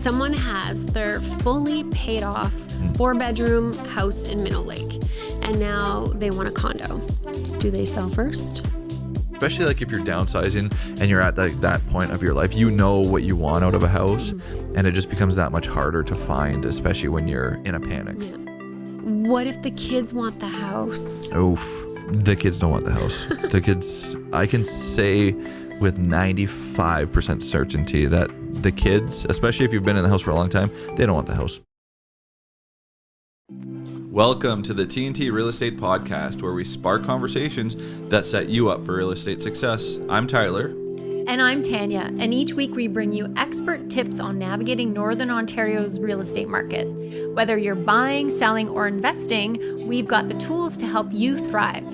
Someone has their fully paid off 4-bedroom house in Minnow Lake, and now they want a condo. Do they sell first? Especially like if you're downsizing and you're at that point of your life, you know what you want out of a house, and it just becomes that much harder to find, especially when you're in a panic. Yeah. What if the kids want the house? Oof. The kids don't want the house. The kids, I can say with 95% certainty that the kids, especially if you've been in the house for a long time, they don't want the house. Welcome to the TNT Real Estate Podcast, where we spark conversations that set you up for real estate success. I'm Tyler. And I'm Tanya, and each week we bring you expert tips on navigating Northern Ontario's real estate market. Whether you're buying, selling, or investing, we've got the tools to help you thrive.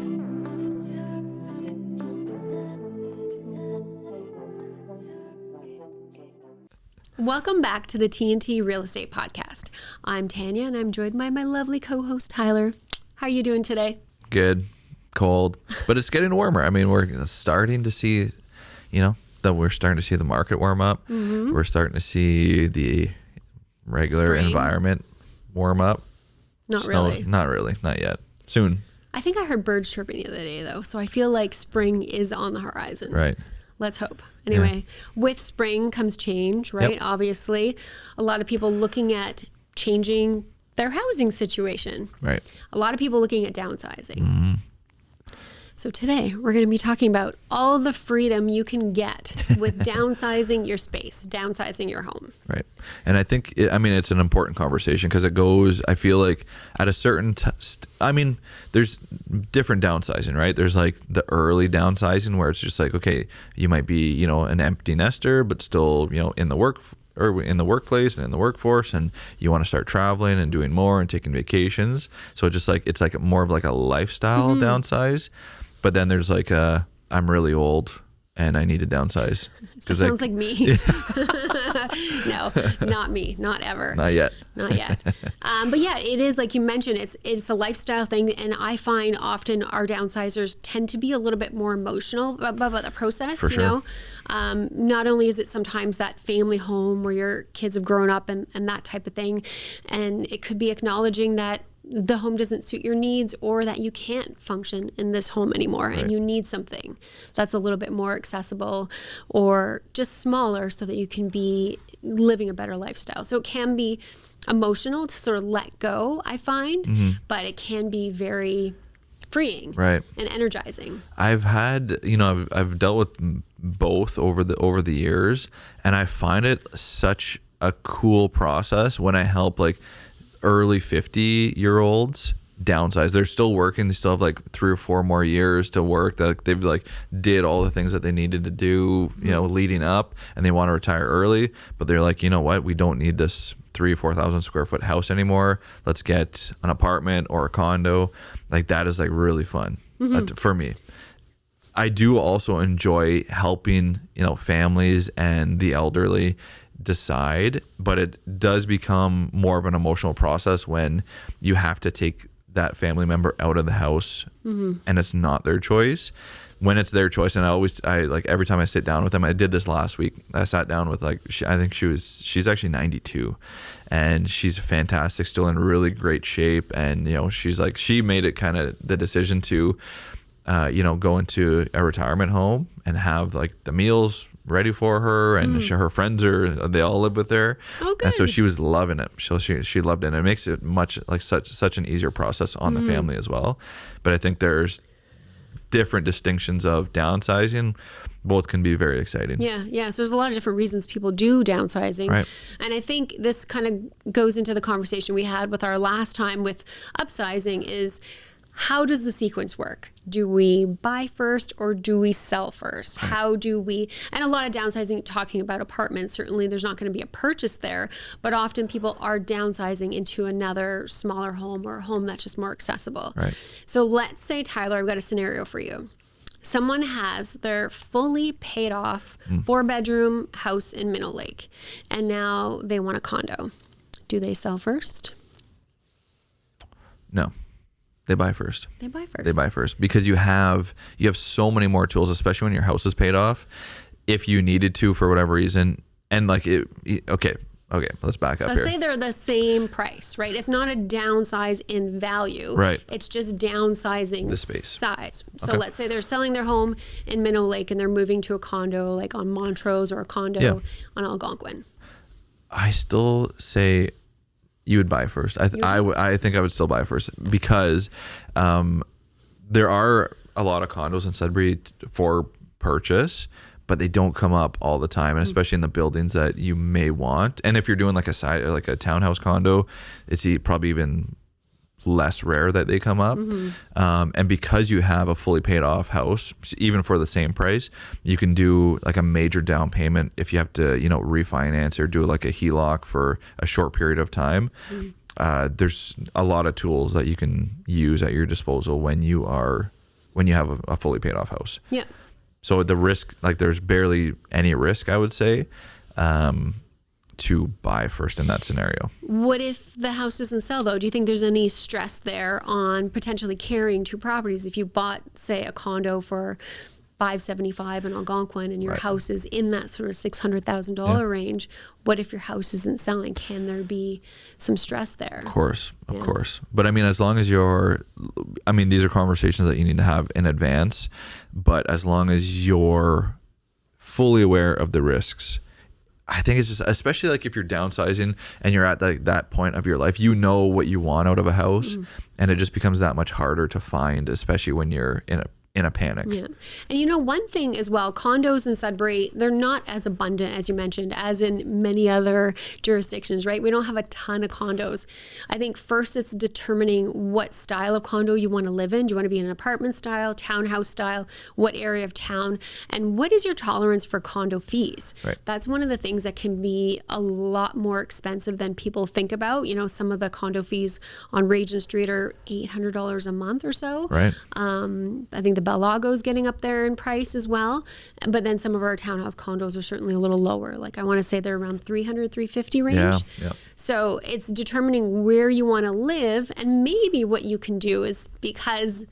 Welcome back to the TNT Real Estate Podcast. I'm Tanya, and I'm joined by my lovely co-host, Tyler. How are you doing today? Good, cold, but it's getting warmer. I mean, we're starting to see, that we're starting to see the market warm up. Mm-hmm. We're starting to see the regular environment warm up. Not really, not yet. Soon. I think I heard birds chirping the other day, though, so I feel like spring is on the horizon. Right. Let's hope. Anyway, with spring comes change, right? Yep. Obviously, a lot of people looking at changing their housing situation. Right. A lot of people looking at downsizing. Mm-hmm. So today we're going to be talking about all the freedom you can get with downsizing your space, downsizing your home. Right. And I think, it's an important conversation because it goes, I feel like at a certain, there's different downsizing, right? There's like the early downsizing where it's just like, okay, you might be, an empty nester, but still, in the workplace and in the workforce, and you want to start traveling and doing more and taking vacations. So it's like more of like a lifestyle downsize. But then there's like I'm really old and I need to downsize. That sounds like me. No, not me. Not ever. Not yet. Not yet. But yeah, it is like you mentioned, it's a lifestyle thing. And I find often our downsizers tend to be a little bit more emotional about the process, For sure. Not only is it sometimes that family home where your kids have grown up and that type of thing. And it could be acknowledging that the home doesn't suit your needs or that you can't function in this home anymore, right, and you need something that's a little bit more accessible or just smaller so that you can be living a better lifestyle. So it can be emotional to sort of let go, I find, but it can be very freeing, right, and energizing. I've had, I've dealt with both over the years, and I find it such a cool process when I help like early 50-year-olds downsize. They're still working. They still have like 3 or 4 more years to work. They've like did all the things that they needed to do, leading up, and they want to retire early. But they're like, you know what? We don't need this 3,000 or 4,000 square foot house anymore. Let's get an apartment or a condo. Like that is like really fun for me. I do also enjoy helping, families and the elderly decide, but it does become more of an emotional process when you have to take that family member out of the house and it's not their choice. When it's their choice, and I like every time I sit down with them, I did this last week. I sat down with she's actually 92 and she's fantastic, still in really great shape. And, she's like, she made it kind of the decision to, go into a retirement home and have like the meals ready for her, and her friends they all live with her. Oh, good. And so she was loving it. She loved it. And it makes it much like such an easier process on the family as well. But I think there's different distinctions of downsizing. Both can be very exciting. Yeah. So there's a lot of different reasons people do downsizing. Right. And I think this kind of goes into the conversation we had with our last time with upsizing is, how does the sequence work? Do we buy first or do we sell first? Right. How do we, and a lot of downsizing, talking about apartments, certainly there's not going to be a purchase there, but often people are downsizing into another smaller home or a home that's just more accessible. Right. So let's say, Tyler, I've got a scenario for you. Someone has their fully paid off 4-bedroom house in Minnow Lake, and now they want a condo. Do they sell first? No. They buy first. They buy first because you have so many more tools, especially when your house is paid off. If you needed to for whatever reason, and like okay, Okay, let's back up Let's here. say they're the same price, right? It's not a downsize in value. Right. It's just downsizing The space. size. So Okay. let's say they're selling their home in Minnow Lake and they're moving to a condo like on Montrose or a condo Yeah. on Algonquin. I still say you would buy first. I think I would still buy first because there are a lot of condos in Sudbury for purchase, but they don't come up all the time, and especially in the buildings that you may want. And if you're doing like a townhouse condo, it's probably even less rare that they come up. And because you have a fully paid off house, even for the same price, you can do like a major down payment if you have to, refinance or do like a HELOC for a short period of time. There's a lot of tools that you can use at your disposal when you have a fully paid off house. Yeah. So the risk, like there's barely any risk, I would say, to buy first in that scenario. What if the house doesn't sell though? Do you think there's any stress there on potentially carrying two properties? If you bought, say, a condo for $575 in Algonquin and your house is in that sort of $600,000 range, what if your house isn't selling? Can there be some stress there? Of course. But I mean, as long as these are conversations that you need to have in advance, but as long as you're fully aware of the risks, I think it's just, especially like if you're downsizing and you're at that point of your life, you know what you want out of a house, and it just becomes that much harder to find, especially when you're in a panic. Yeah. And one thing as well, condos in Sudbury, they're not as abundant, as you mentioned, as in many other jurisdictions, right? We don't have a ton of condos. I think first it's determining what style of condo you want to live in. Do you want to be in an apartment style, townhouse style, what area of town, and what is your tolerance for condo fees? Right. That's one of the things that can be a lot more expensive than people think about. Some of the condo fees on Regent Street are $800 a month or so. Right. I think the Bellago's getting up there in price as well. But then some of our townhouse condos are certainly a little lower. Like I want to say they're around $300, $350 range. Yeah. So it's determining where you want to live, and maybe what you can do is, because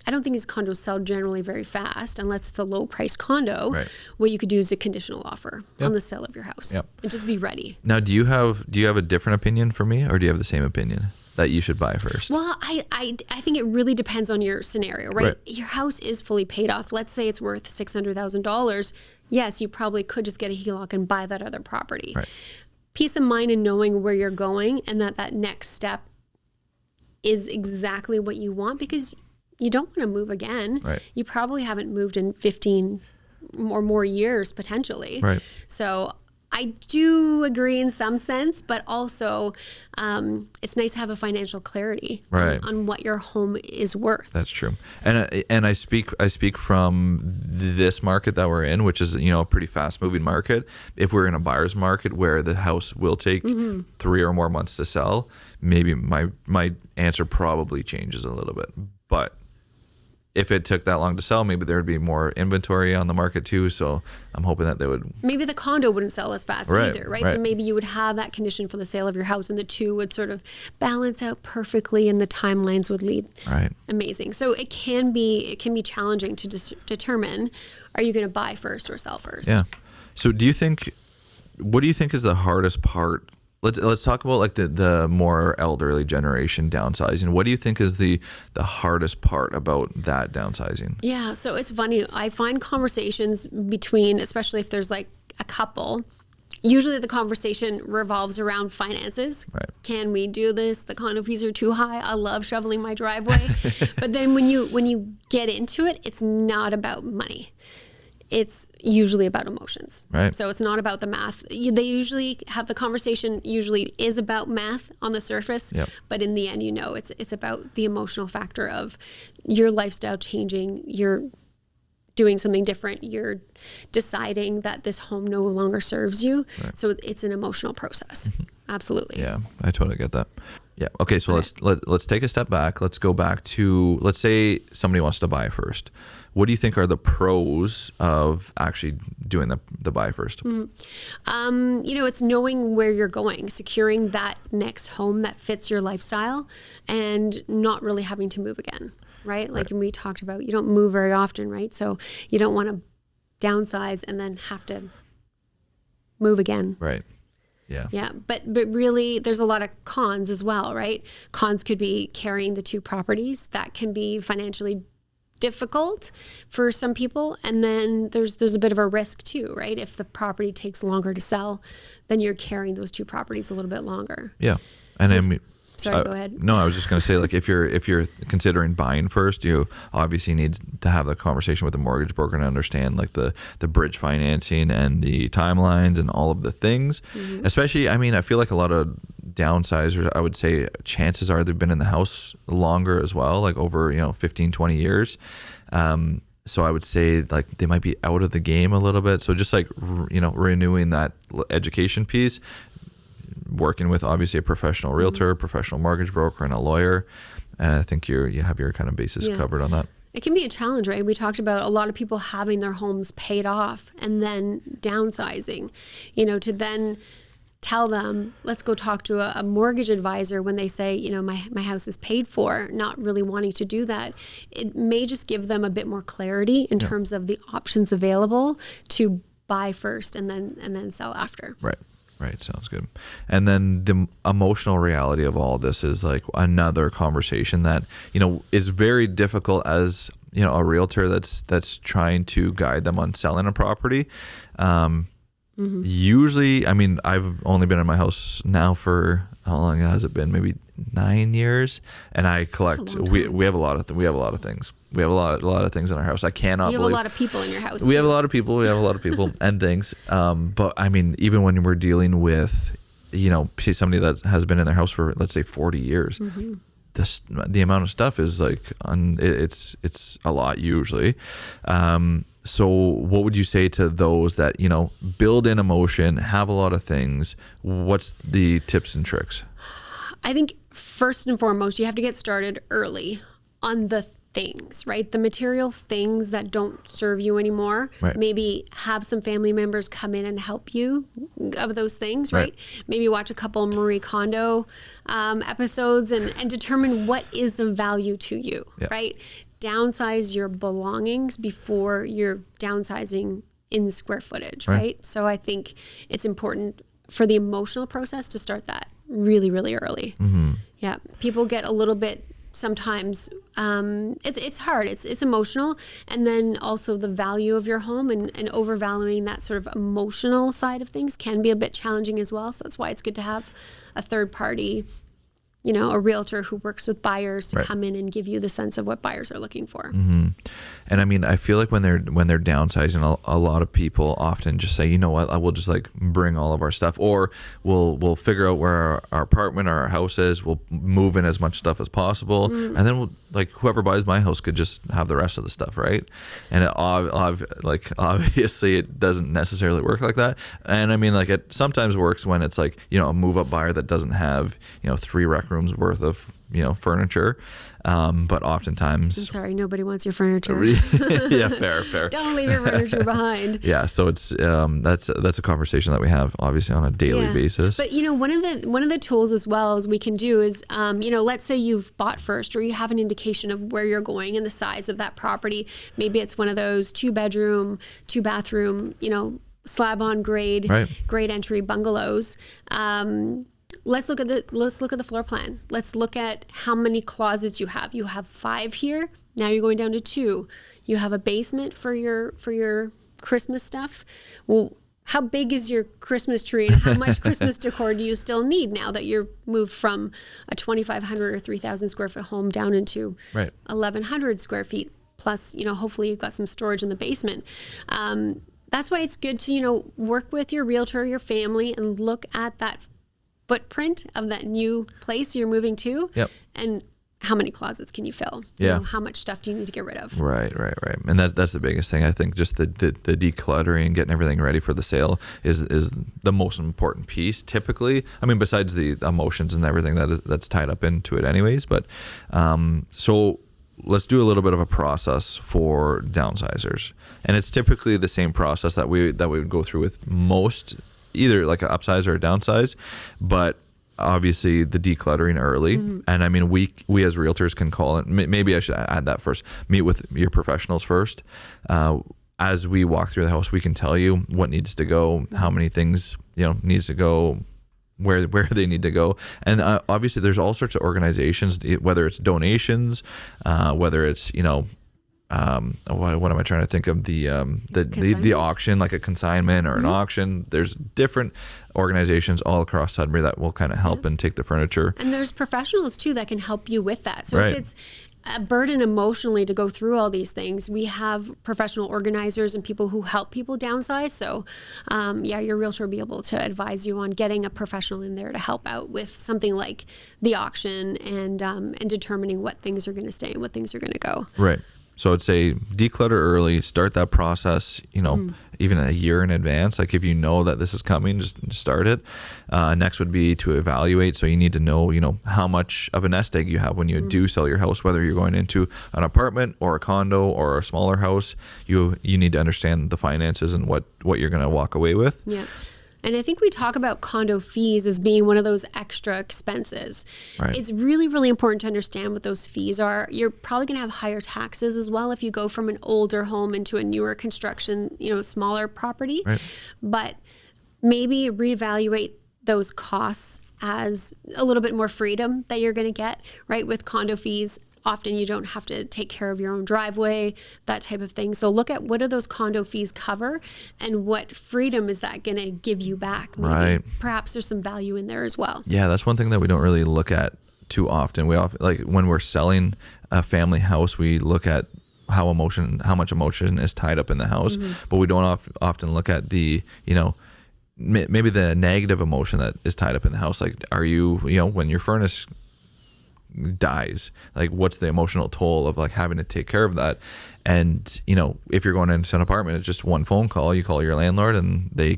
I don't think these condos sell generally very fast unless it's a low price condo. Right. What you could do is a conditional offer on the sale of your house and just be ready. Now, do you have a different opinion for me, or do you have the same opinion that you should buy first? Well, I think it really depends on your scenario, right? Your house is fully paid off. Let's say it's worth $600,000. Yes, you probably could just get a HELOC and buy that other property. Right. Peace of mind in knowing where you're going and that next step is exactly what you want, because you don't want to move again. Right. You probably haven't moved in 15 or more years potentially. Right. So I do agree in some sense, but also it's nice to have a financial clarity on what your home is worth. That's true. And I speak from this market that we're in, which is a pretty fast moving market. If we're in a buyer's market where the house will take 3 or more months to sell, maybe my answer probably changes a little bit. But if it took that long to sell, maybe there would be more inventory on the market too. So I'm hoping that they would. Maybe the condo wouldn't sell as fast either, right? So maybe you would have that condition for the sale of your house, and the two would sort of balance out perfectly, and the timelines would lead. Right. Amazing. So it can be challenging to determine, are you going to buy first or sell first? Yeah. So what do you think is the hardest part? Let's talk about like the more elderly generation downsizing. What do you think is the hardest part about that downsizing? Yeah, so it's funny. I find conversations between, especially if there's like a couple, usually the conversation revolves around finances. Right. Can we do this? The condo fees are too high. I love shoveling my driveway. But then when you get into it, it's not about money. It's usually about emotions. Right. So it's not about the math. They usually have the conversation usually is about math on the surface, but in the end, it's about the emotional factor of your lifestyle changing, you're doing something different, you're deciding that this home no longer serves you. Right. So it's an emotional process. Absolutely. Yeah, I totally get that. Yeah. Okay. So let's take a step back. Let's go back to, let's say somebody wants to buy first. What do you think are the pros of actually doing the buy first? It's knowing where you're going, securing that next home that fits your lifestyle, and not really having to move again, right? Like we talked about, you don't move very often, right? So you don't want to downsize and then have to move again. Right. Yeah. Yeah. But really there's a lot of cons as well, right? Cons could be carrying the two properties. That can be financially difficult for some people. And then there's a bit of a risk too, right? If the property takes longer to sell, then you're carrying those two properties a little bit longer. Yeah. And So I mean, sorry, go ahead. No, I was just going to say, like, if you're considering buying first, you obviously need to have the conversation with the mortgage broker and understand like the bridge financing and the timelines and all of the things. Especially, I mean, I feel like a lot of downsizers, I would say chances are they've been in the house longer as well, like over 15, 20 years. So I would say like they might be out of the game a little bit. So just like renewing that education piece, working with obviously a professional realtor, professional mortgage broker, and a lawyer. And I think you have your kind of bases covered on that. It can be a challenge, right? We talked about a lot of people having their homes paid off and then downsizing, to then tell them, let's go talk to a mortgage advisor when they say, my house is paid for, not really wanting to do that. It may just give them a bit more clarity in terms of the options available to buy first and then sell after. Right. Sounds good. And then the emotional reality of all this is like another conversation that, is very difficult as, a realtor that's trying to guide them on selling a property. Usually, I mean, I've only been in my house now for how long has it been? Maybe 9 years, and I collect. We have a lot of things. We have a lot of things in our house. I cannot. You have a lot of people in your house. We have a lot of people. We have a lot of people and things. But I mean, even when we're dealing with, somebody that has been in their house for, let's say, 40 years. The amount of stuff is like it's a lot usually. So what would you say to those that, build in emotion, have a lot of things? What's the tips and tricks? I think first and foremost, you have to get started early on the things, right? The material things that don't serve you anymore. Right. Maybe have some family members come in and help you of those things, right? Maybe watch a couple Marie Kondo episodes and determine what is the value to you, right? Downsize your belongings before you're downsizing in square footage, right? So I think it's important for the emotional process to start that really, really early. Yeah. People get a little bit sometimes it's hard, it's emotional, and then also the value of your home and overvaluing that sort of emotional side of things can be a bit challenging as well. So that's why it's good to have a third party, a realtor who works with buyers to come in and give you the sense of what buyers are looking for. And I mean, I feel like when they're downsizing, a lot of people often just say, you know what, I will just like bring all of our stuff, or we'll figure out where our apartment or our house is. We'll move in as much stuff as possible, and then we'll, like, whoever buys my house could just have the rest of the stuff, right? And obviously it doesn't necessarily work like that. And I mean, like, it sometimes works when it's like, a move up buyer that doesn't have 3 rec rooms worth of furniture. But oftentimes, I'm sorry, nobody wants your furniture. Yeah, fair. Don't leave your furniture behind. Yeah, so it's that's a conversation that we have obviously on a daily basis. But one of the tools as well as we can do is let's say you've bought first, or you have an indication of where you're going and the size of that property. Maybe it's one of those 2-bedroom, 2-bathroom, slab on grade entry bungalows. Let's look at the floor plan. Let's look at how many closets you have. You have 5 here. Now you're going down to 2. You have a basement for your Christmas stuff. Well, how big is your Christmas tree, and how much Christmas decor do you still need now that you're moved from a 2,500 or 3,000 square foot home down into 1,100 square feet? Plus, hopefully you've got some storage in the basement. That's why it's good to, work with your realtor, your family, and look at that footprint of that new place you're moving to, and how many closets can you fill? How much stuff do you need to get rid of? Right. And that's the biggest thing. I think just the decluttering and getting everything ready for the sale is the most important piece typically. I mean, besides the emotions and everything that's tied up into it anyways. But so let's do a little bit of a process for downsizers. And it's typically the same process that we would go through with most, either like an upsize or a downsize, but obviously the decluttering early. And I mean, we as realtors can call it, maybe I should add that first, meet with your professionals first. As we walk through the house, we can tell you what needs to go, how many things, needs to go, where they need to go. And obviously there's all sorts of organizations, whether it's donations, whether it's, what am I trying to think of? The auction, like a consignment or an auction. There's different organizations all across Sudbury that will kind of help and take the furniture. And there's professionals too that can help you with that. So Right. if it's a burden emotionally to go through all these things, we have professional organizers and people who help people downsize. So your realtor will be able to advise you on getting a professional in there to help out with something like the auction and determining what things are going to stay and what things are going to go. Right. So I'd say declutter early, start that process, even a year in advance. Like if you know that this is coming, just start it. Next would be to evaluate. So you need to know, how much of a nest egg you have when you do sell your house, whether you're going into an apartment or a condo or a smaller house. You need to understand the finances and what you're going to walk away with. Yeah. And I think we talk about condo fees as being one of those extra expenses. Right. It's really, really important to understand what those fees are. You're probably going to have higher taxes as well if you go from an older home into a newer construction, smaller property. Right. But maybe reevaluate those costs as a little bit more freedom that you're going to get, right? With condo fees, often you don't have to take care of your own driveway, that type of thing. So look at what do those condo fees cover and what freedom is that going to give you back? Maybe. Right. Perhaps there's some value in there as well. Yeah, that's one thing that we don't really look at too often. We often, like when we're selling a family house, we look at how much emotion is tied up in the house, but we don't often look at the, maybe the negative emotion that is tied up in the house. Like, are you, when your furnace dies, like what's the emotional toll of like having to take care of that? And if you're going into an apartment, it's just one phone call. You call your landlord and they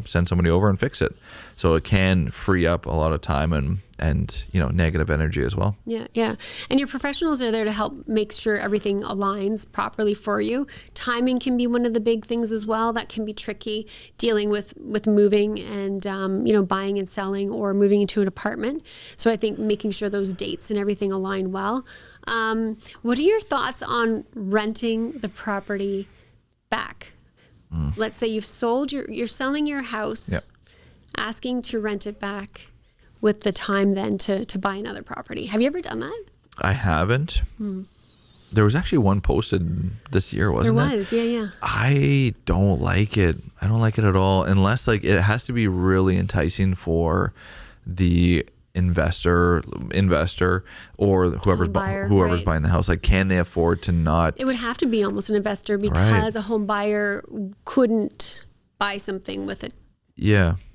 send somebody over and fix it. So it can free up a lot of time and negative energy as well. Yeah. And your professionals are there to help make sure everything aligns properly for you. Timing can be one of the big things as well. That can be tricky, dealing with moving and buying and selling or moving into an apartment. So I think making sure those dates and everything align well. What are your thoughts on renting the property back? Let's say you've sold you're selling your house. Yep. Asking to rent it back with the time then to buy another property. Have you ever done that? I haven't. There was actually one posted this year, wasn't it? There was, yeah. I don't like it. I don't like it at all, unless like it has to be really enticing for the investor or whoever's buying the house. Like, can they afford to not? It would have to be almost an investor because a home buyer couldn't buy something with a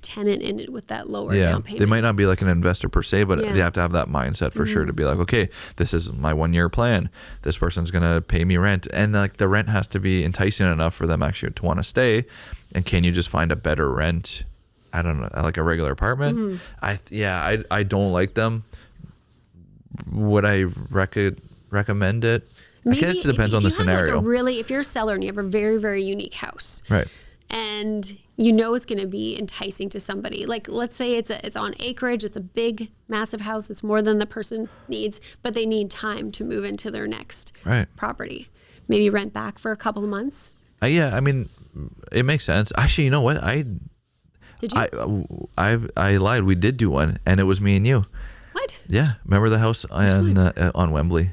tenant in it with that lower down payment. They might not be like an investor per se, but they have to have that mindset for sure to be like, okay, this is my 1 year plan. This person's going to pay me rent. And like the rent has to be enticing enough for them actually to want to stay. And can you just find a better rent? I don't know, like a regular apartment. I don't like them. Would I recommend it? Maybe I guess it depends on the scenario. Like if you're a seller and you have a very, very unique house. Right. And it's going to be enticing to somebody. Like, let's say it's on acreage. It's a big, massive house. It's more than the person needs, but they need time to move into their next property. Maybe rent back for a couple of months. I mean, it makes sense. Actually, you know what? Did you? I lied. We did do one, and it was me and you. What? Yeah. Remember the house on Wembley?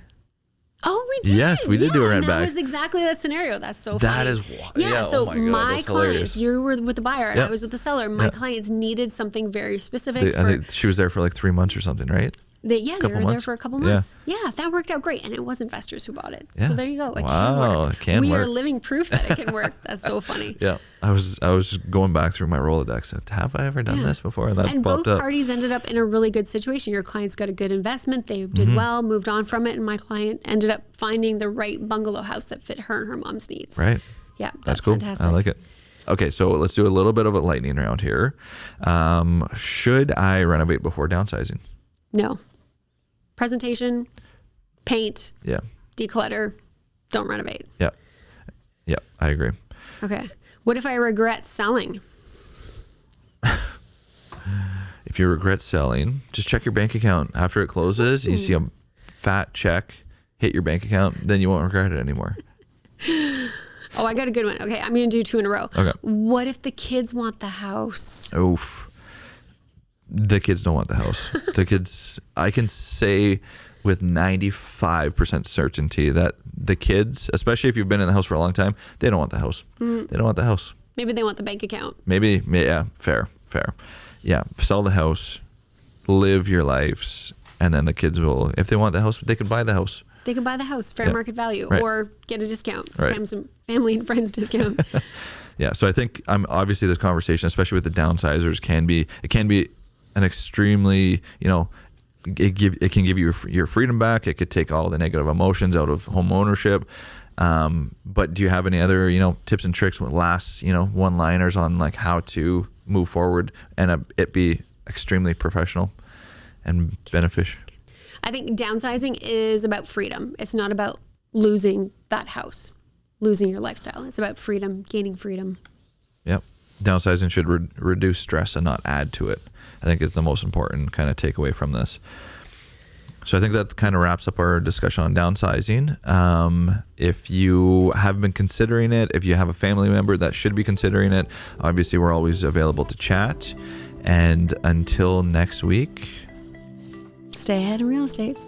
Oh, we did. Yes, we did do a rent back. That was exactly that scenario. That's so funny. That is so oh my God, my clients, you were with the buyer and I was with the seller. My clients needed something very specific. I think she was there for like 3 months or something, right? They were there for a couple months. Yeah, that worked out great. And it was investors who bought it. So there you go. It can work. We are living proof that it can work. That's so funny. Yeah. I was going back through my Rolodex. Have I ever done this before? And both parties ended up in a really good situation. Your clients got a good investment. They did well, moved on from it. And my client ended up finding the right bungalow house that fit her and her mom's needs. Right. Yeah. That's cool. Fantastic. I like it. Okay, so let's do a little bit of a lightning round here. Should I renovate before downsizing? No. Presentation, paint, declutter, don't renovate. Yeah, I agree. Okay. What if I regret selling? If you regret selling, just check your bank account. After it closes, you see a fat check hit your bank account, then you won't regret it anymore. Oh, I got a good one. Okay, I'm going to do 2 in a row. Okay. What if the kids want the house? Oof. The kids don't want the house. The kids, I can say with 95% certainty that the kids, especially if you've been in the house for a long time, they don't want the house. They don't want the house. Maybe they want the bank account. Maybe, yeah, fair. Yeah, sell the house, live your lives, and then the kids will, if they want the house, they can buy the house. They can buy the house, fair market value, right. or get a discount, Right. some family and friends discount. Yeah, so I think obviously this conversation, especially with the downsizers, can be an extremely, it can give you your freedom back. It could take all the negative emotions out of home ownership. But do you have any other, tips and tricks with last, one-liners on like how to move forward and it be extremely professional and beneficial? I think downsizing is about freedom. It's not about losing that house, losing your lifestyle. It's about freedom, gaining freedom. Yep. Downsizing should reduce stress and not add to it, I think is the most important kind of takeaway from this. So I think that kind of wraps up our discussion on downsizing. If you have been considering it, if you have a family member that should be considering it, obviously we're always available to chat. And until next week, stay ahead in real estate.